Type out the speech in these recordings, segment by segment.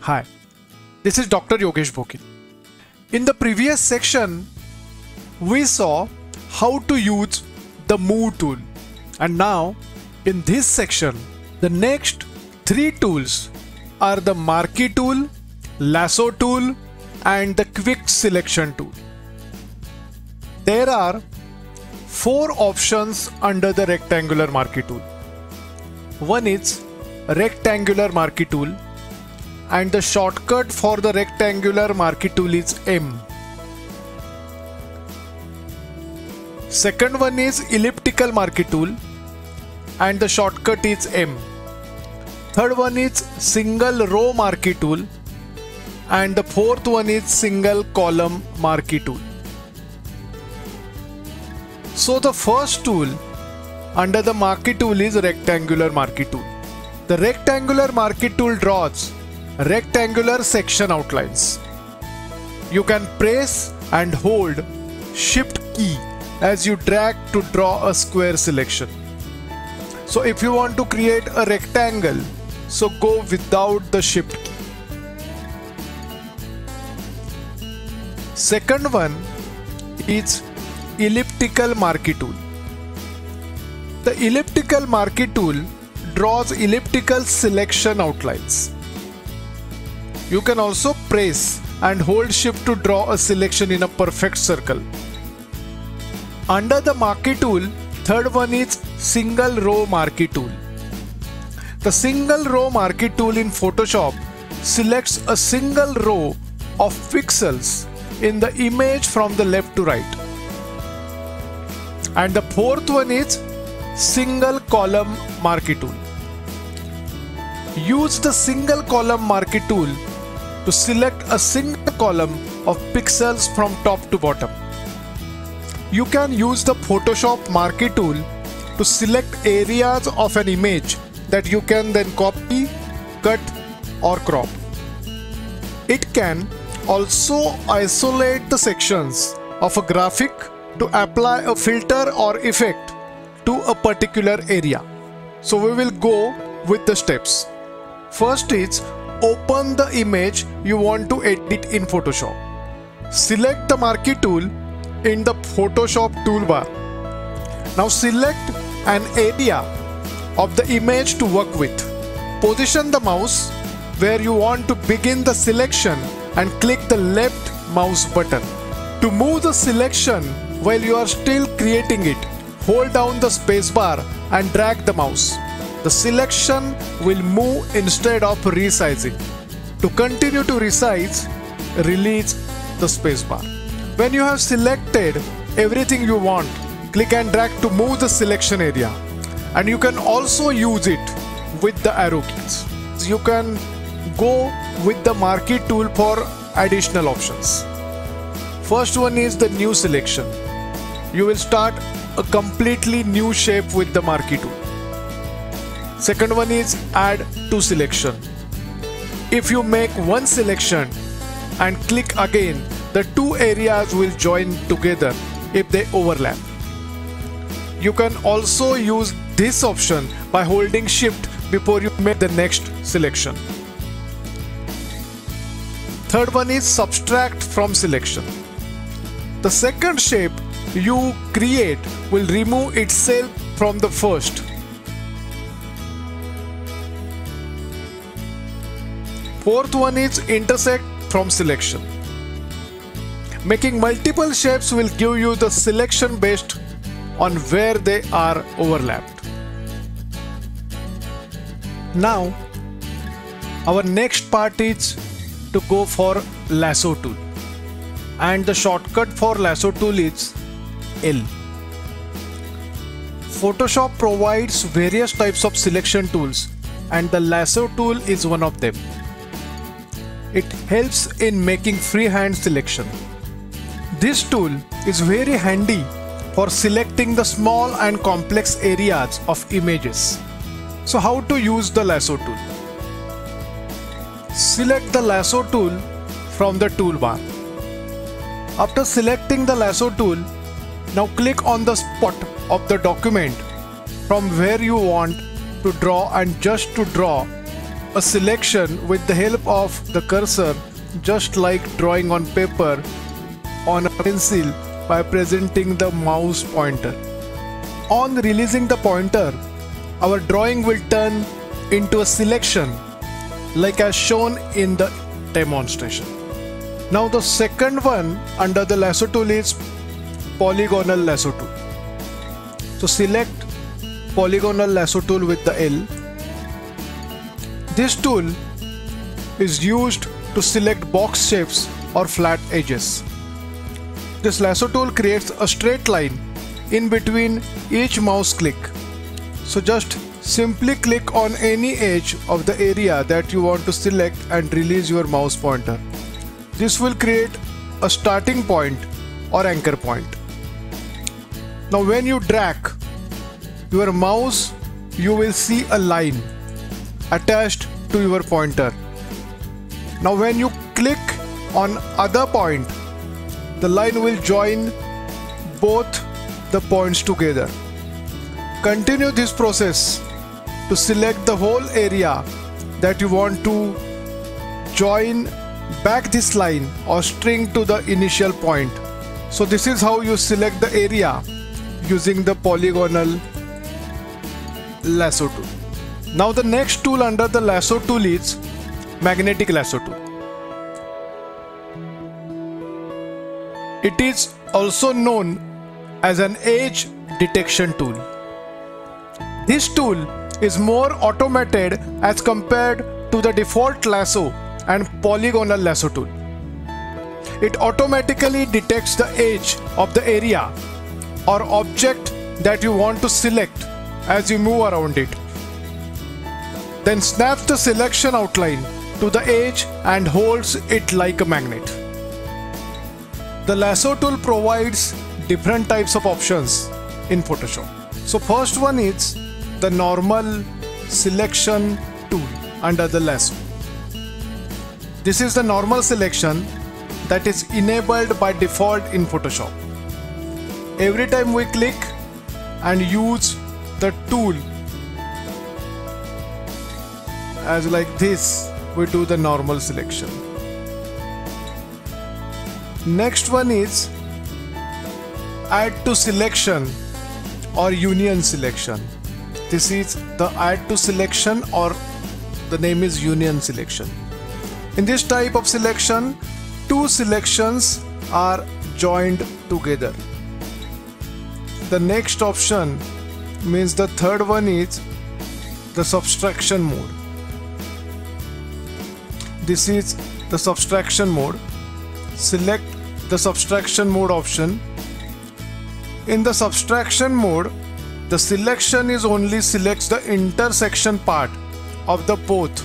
Hi, this is Dr. Yogesh Bhokil. In the previous section, we saw how to use the Move tool. And now, in this section, the next three tools are the Marquee tool, Lasso tool, and the Quick Selection tool. There are four options under the Rectangular Marquee tool. One is Rectangular Marquee tool, and the shortcut for the Rectangular Marquee tool is M. Second one is Elliptical Marquee tool, and the shortcut is M. Third one is Single Row Marquee tool, and the fourth one is Single Column Marquee tool. So the first tool under the Marquee tool is Rectangular Marquee tool. The Rectangular Marquee tool draws rectangular section outlines. You can press and hold Shift key as you drag to draw a square selection. So if you want to create a rectangle, so go without the Shift key. Second one is Elliptical Marquee tool. The Elliptical Marquee tool draws elliptical selection outlines. You can also press and hold Shift to draw a selection in a perfect circle. Under the Marquee tool, third one is Single Row Marquee tool. The Single Row Marquee tool in Photoshop selects a single row of pixels in the image from the left to right. And the fourth one is Single Column Marquee tool. Use the Single Column Marquee tool to select a single column of pixels from top to bottom. You can use the Photoshop Marquee tool to select areas of an image that you can then copy, cut, or crop. It can also isolate the sections of a graphic to apply a filter or effect to a particular area. So we will go with the steps. First is open the image you want to edit in Photoshop. Select the Marquee tool in the Photoshop toolbar. Now select an area of the image to work with. Position the mouse where you want to begin the selection and click the left mouse button. To move the selection while you are still creating it, hold down the spacebar and drag the mouse. The selection will move instead of resizing. To continue to resize, release the spacebar. When you have selected everything you want, click and drag to move the selection area. And you can also use it with the arrow keys. You can go with the Marquee tool for additional options. First one is the new selection. You will start a completely new shape with the Marquee tool. Second one is add to selection. If you make one selection and click again, the two areas will join together if they overlap. You can also use this option by holding Shift before you make the next selection. Third one is subtract from selection. The second shape you create will remove itself from the first. Fourth one is intersect from selection. Making multiple shapes will give you the selection based on where they are overlapped. Now, our next part is to go for Lasso tool. And the shortcut for Lasso tool is L. Photoshop provides various types of selection tools, and the Lasso tool is one of them. It helps in making freehand selection. This tool is very handy for selecting the small and complex areas of images. So how to use the Lasso tool? Select the Lasso tool from the toolbar. After selecting the Lasso tool, now click on the spot of the document from where you want to draw, and just to draw, a selection with the help of the cursor, just like drawing on paper on a pencil by presenting the mouse pointer. On releasing the pointer, our drawing will turn into a selection like as shown in the demonstration. Now the second one under the lasso tool is polygonal lasso tool. So select polygonal lasso tool with the L. This tool is used to select box shapes or flat edges. This lasso tool creates a straight line in between each mouse click. So just simply click on any edge of the area that you want to select and release your mouse pointer. This will create a starting point or anchor point. Now when you drag your mouse, you will see a line attached to your pointer. Now when you click on other point, the line will join both the points together. Continue this process to select the whole area that you want to join back this line or string to the initial point. So this is how you select the area using the polygonal lasso tool. Now the next tool under the lasso tool is magnetic lasso tool. It is also known as an edge detection tool. This tool is more automated as compared to the default lasso and polygonal lasso tool. It automatically detects the edge of the area or object that you want to select as you move around it. Then snaps the selection outline to the edge and holds it like a magnet. The lasso tool provides different types of options in Photoshop. So first one is the normal selection tool under the lasso. This is the normal selection that is enabled by default in Photoshop. Every time we click and use the tool as like this, we do the normal selection. Next one is add to selection or union selection. This is the add to selection, or the name is union selection. In this type of selection, two selections are joined together. The next option means the third one is the subtraction mode. This is the subtraction mode. Select the subtraction mode option. In the subtraction mode, the selection is only selects the intersection part of the both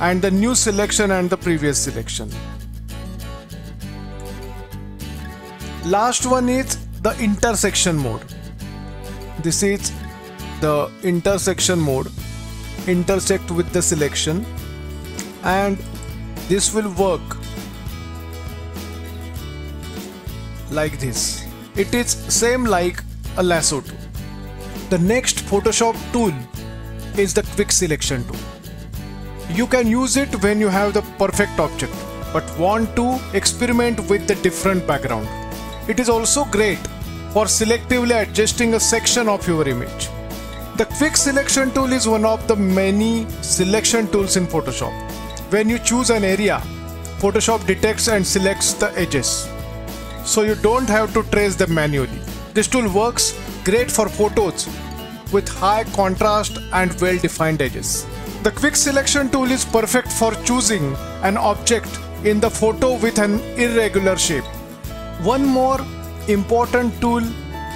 and the new selection and the previous selection. Last one is the intersection mode. This is the intersection mode. Intersect with the selection, and this will work like this. It is same like a lasso tool. The next Photoshop tool is the quick selection tool. You can use it when you have the perfect object but want to experiment with the different background. It is also great for selectively adjusting a section of your image. The quick selection tool is one of the many selection tools in Photoshop. When you choose an area, Photoshop detects and selects the edges, so you don't have to trace them manually. This tool works great for photos with high contrast and well-defined edges. The quick selection tool is perfect for choosing an object in the photo with an irregular shape. One more important tool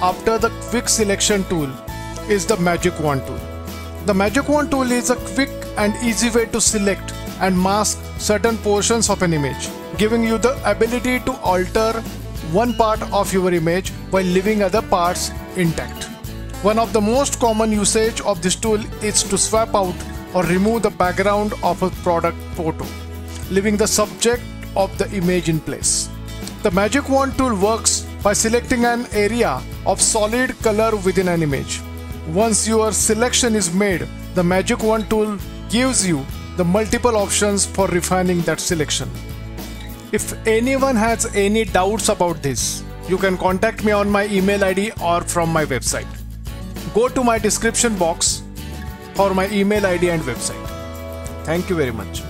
after the quick selection tool is the magic wand tool. The magic wand tool is a quick and easy way to select and mask certain portions of an image, giving you the ability to alter one part of your image while leaving other parts intact. One of the most common usage of this tool is to swap out or remove the background of a product photo, leaving the subject of the image in place. The magic wand tool works by selecting an area of solid color within an image. Once your selection is made, the magic wand tool gives you the multiple options for refining that selection. If anyone has any doubts about this, you can contact me on my email ID or from my website. Go to my description box for my email ID and website. Thank you very much.